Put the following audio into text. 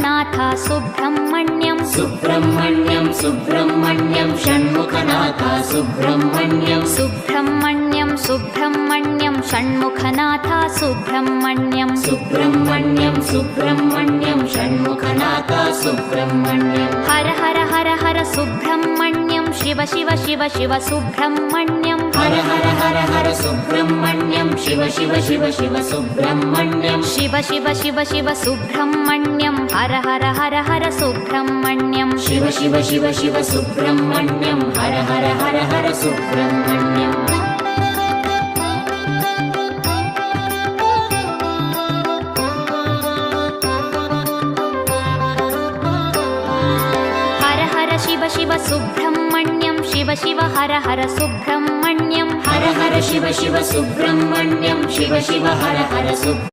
Shanmukhanath Subrahmanyam Subrahmanyam Subrahmanyam Shanmukhanath Subrahmanyam Subrahmanyam Subrahmanyam Shanmukhanath Subrahmanyam Subrahmanyam Subrahmanyam Shanmukhanath Subrahmanyam Har Har Har Har Subrahmanyam Shiva Shiva Shiva Shiva Subrahmanyam Har Har Har Har Subrahmanyam Shiva Shiva Shiva Shiva Subrahmanyam Shiva Shiva Shiva Shiva Subrahmanyam Har Har Har Har Subrahmanyam Shiva Shiva Shiva Shiva Subrahmanyam Har Har Har Har Subrahmanyam Har Har Shiva Shiva Subrahmanyam Shiva Shiva Har Har Subrahmanyam Har Har Shiva Shiva Subrahmanyam Shiva Shiva Har Har Subrahmanyam